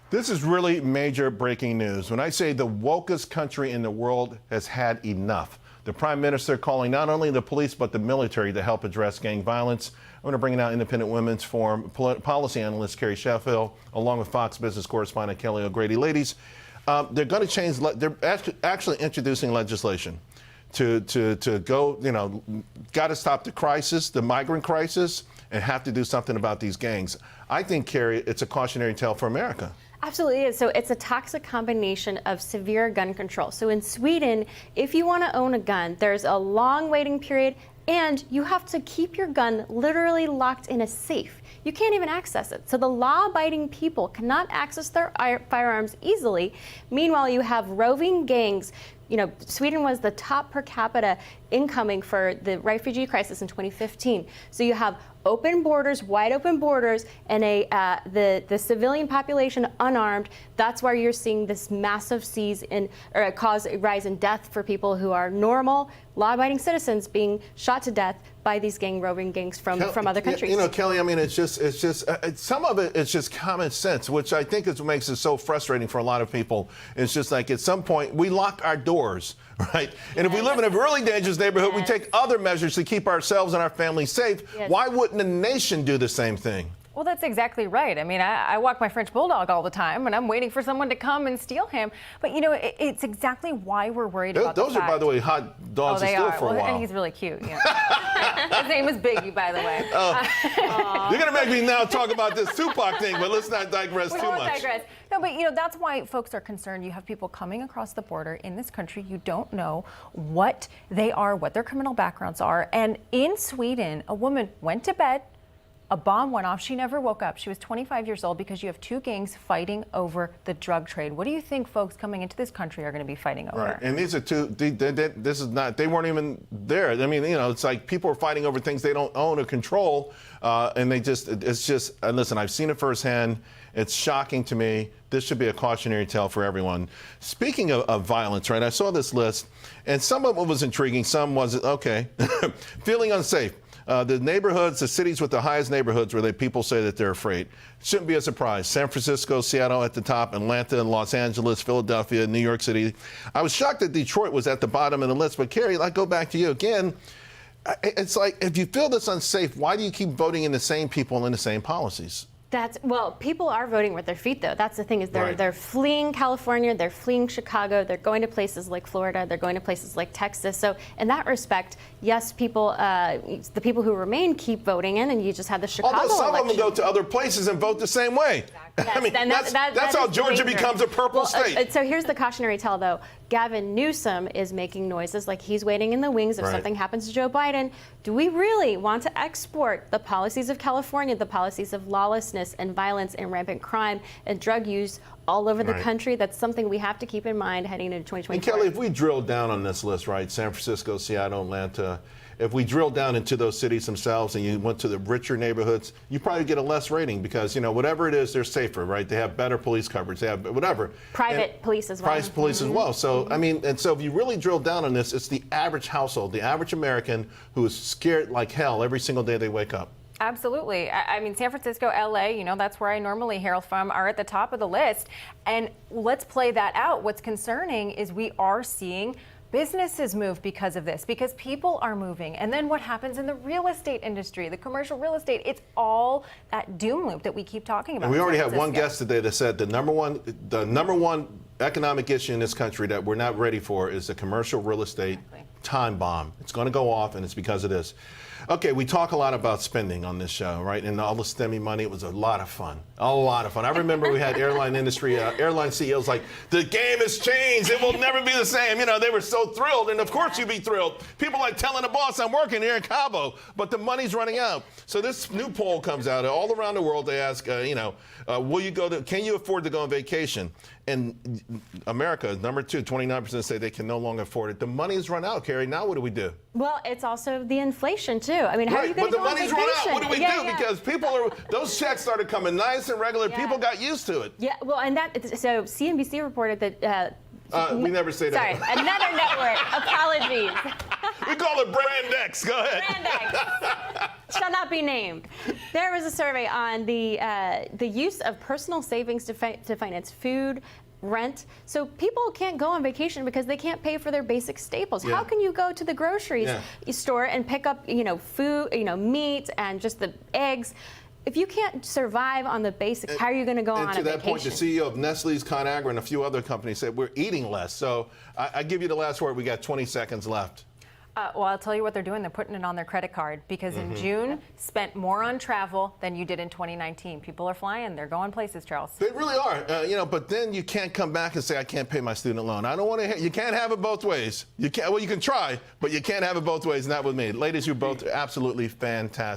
This is really major breaking news. When I say the wokest country in the world has had enough, the Prime Minister calling not only the police but the military to help address gang violence. I'm going to bring out Independent Women's Forum policy analyst Carrie Sheffield, along with Fox Business correspondent Kelly O'Grady. Ladies, they're going to change. They're actually introducing legislation to go. Got to stop the crisis, the migrant crisis, and have to do something about these gangs. I think, Carrie, it's a cautionary tale for America. Absolutely is. So it's a toxic combination of severe gun control. So in Sweden, if you want to own a gun, there's a long waiting period, and you have to keep your gun literally locked in a safe. You can't even access it. So the law-abiding people cannot access their firearms easily. Meanwhile, you have roving gangs. Sweden was the top per capita incoming for the refugee crisis in 2015. So you have open borders, wide open borders, and the civilian population unarmed. That's why you're seeing this massive cause a rise in death for people who are normal, law-abiding citizens being shot to death by these roving gangs from other countries. Kelly, I mean, it's just some of it is just common sense, which I think is what makes it so frustrating for a lot of people. It's just like at some point we lock our doors, right? And if we live in a really dangerous neighborhood, we take other measures to keep ourselves and our families safe. Yes. Why wouldn't the nation do the same thing? Well, that's exactly right. I mean, I walk my French Bulldog all the time, and I'm waiting for someone to come and steal him. But, it's exactly why we're worried about those the are, by the way, hot dogs to steal for a while. And he's really cute. His name is Biggie, by the way. You're going to make me now talk about this Tupac thing, but let's not digress too much. Digress. No, but, that's why folks are concerned. You have people coming across the border in this country. You don't know what they are, what their criminal backgrounds are. And in Sweden, a woman went to bed. A bomb went off. She never woke up. She was 25 years old because you have two gangs fighting over the drug trade. What do you think folks coming into this country are going to be fighting over? Right. And these are two, this is not, they weren't even there. I mean, it's like people are fighting over things they don't own or control. And listen, I've seen it firsthand. It's shocking to me. This should be a cautionary tale for everyone. Speaking of violence, right, I saw this list, and some of it was intriguing, some wasn't. Okay. Feeling unsafe. The neighborhoods, the cities with the highest neighborhoods where people say that they're afraid. Shouldn't be a surprise. San Francisco, Seattle at the top, Atlanta, Los Angeles, Philadelphia, New York City. I was shocked that Detroit was at the bottom of the list. But Carrie, I go back to you again. It's like, if you feel this unsafe, why do you keep voting in the same people and the same policies? People are voting with their feet, though. That's the thing, is they're fleeing California, they're fleeing Chicago, they're going to places like Florida, they're going to places like Texas. So in that respect, yes, the people who remain keep voting in, and you just had the Chicago election. Although some of them go to other places and vote the same way. Yes, I mean, that's how Georgia becomes a purple state. So here's the cautionary tale, though. Gavin Newsom is making noises like he's waiting in the wings if something happens to Joe Biden. Do we really want to export the policies of California, the policies of lawlessness and violence and rampant crime and drug use all over the country? That's something we have to keep in mind heading into 2024. And Kelly, if we drill down on this list, right, San Francisco, Seattle, Atlanta, if we drill down into those cities themselves and you went to the richer neighborhoods, you probably get a less rating because, whatever it is, they're safer, right? They have better police coverage. They have whatever. Private police as well. Private police as well. So, I mean, and so if you really drill down on this, it's the average household, the average American who is scared like hell every single day they wake up. Absolutely. I mean, San Francisco, LA, that's where I normally hail from, are at the top of the list. And let's play that out. What's concerning is we are seeing businesses move because of this, because people are moving. And then what happens in the real estate industry, the commercial real estate, it's all that doom loop that we keep talking about. And we already have one guest today that said the number one economic issue in this country that we're not ready for is the commercial real estate time bomb. It's going to go off, and it's because of this. Okay, we talk a lot about spending on this show, right? And all the STEMI money, it was a lot of fun. A lot of fun. I remember we had airline CEOs like, the game has changed. It will never be the same. They were so thrilled. And of course you'd be thrilled. People like telling the boss, I'm working here in Cabo, but the money's running out. So this new poll comes out all around the world. They ask, can you afford to go on vacation? And America, number 2, 29% say they can no longer afford it. The money's run out, Carrie. Now what do we do? Well, it's also the inflation, too. I mean, how are you going to go on vacation? But the money's run out. What do we do? Because those checks started coming nice and regular. People got used to it. Yeah, well, and so CNBC reported that... we never say that. Sorry, another network. Apologies. We call it Brand X. Go ahead. Brand X. shall not be named. There was a survey on the use of personal savings to finance food, rent. So people can't go on vacation because they can't pay for their basic staples. Yeah. How can you go to the grocery store and pick up, food, meat and just the eggs? If you can't survive on the basics, how are you going to go on a vacation? And to that point, the CEO of Nestle's, ConAgra, and a few other companies said we're eating less. So I give you the last word. We got 20 seconds left. Well, I'll tell you what they're doing. They're putting it on their credit card because in June, spent more on travel than you did in 2019. People are flying. They're going places, Charles. They really are. But then you can't come back and say, I can't pay my student loan. I don't want to. You can't have it both ways. You can't. Well, you can try, but you can't have it both ways. Not with me. Ladies, you're both absolutely fantastic.